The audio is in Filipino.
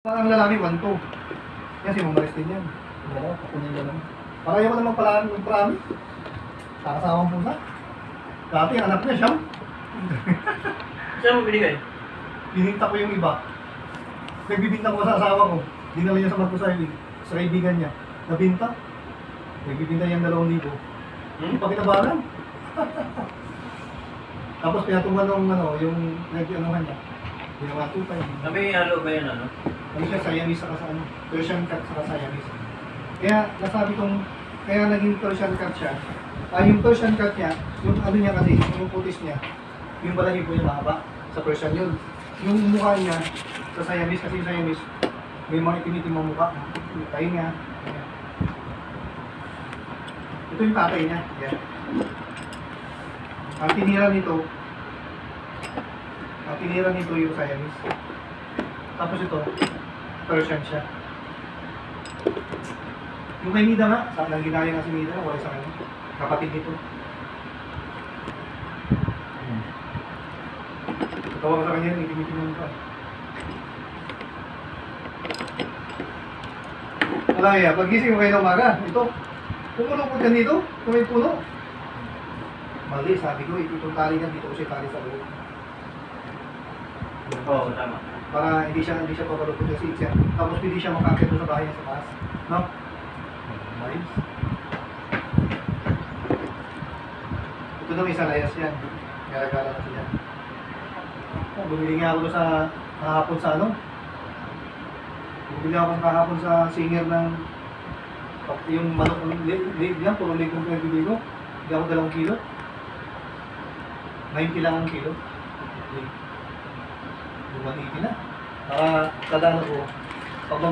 Ang lalaki, 1-2. Yan, si Mamaris din yan. Dalawa, kukunin ka lang. Para ayaw ko naman pala ng prami. Kakasawang pusa. Dati, anak niya, siyam. Saan mo binigay? Bininta ko yung iba. Nagbibinta ko sa asawa ko. Dinala niya sa Magpusay, sa kaibigan niya. Nabinta. Nagbibinta niya ng 2,000. Pakinabalan. Tapos pinatungan ng yung nag-anuhan niya. Ginawa 2,500. Sabi halo ba yan ano? Ano siya, Siamese saka sa Persian cat saka Siamese. Kaya nasabi kong, kaya naging Persian cat siya. Yung Persian cat niya, yung ano niya kasi, yung putis niya, yung balahibo niya mahaba sa Persian yun. Yung mukha niya, sa Siamese kasi yung Siamese, may mga itim-itim ang mukha. Yung tayo niya. Ayan. Ito yung tatay niya. Ayan. Ang tinira nito yung Siamese. Tapos ito, Persian siya. Yung kay Mida nga, sa nang ginaya nga si Mida, wala sa kanya. Kapatid nito. Tawag ko sa kanya, itim-itim yung mukha. Wala kaya, pagising mo kayo ng umaga, ito, pumulupot ka dito, kung may puno. Mali, sabi ko, itong tali niya, dito ko siya tali sa loob. Oo, tama. Para hindi siya papalupot kasi siya. Tapos hindi siya makakit sa bahay niya sa taas. No? Nice. Ito daw isa layas yan. Gara-gara kasi yan. Bumili nga ako doon sa kahapon sa ano. Bumili ako kahapon sa singer ng yung manok ng leg lang, puro leg ng pwede ko. Hindi ako 2 kilo. 90 lang ang kilo. Lumati na. Kada ano ko, pag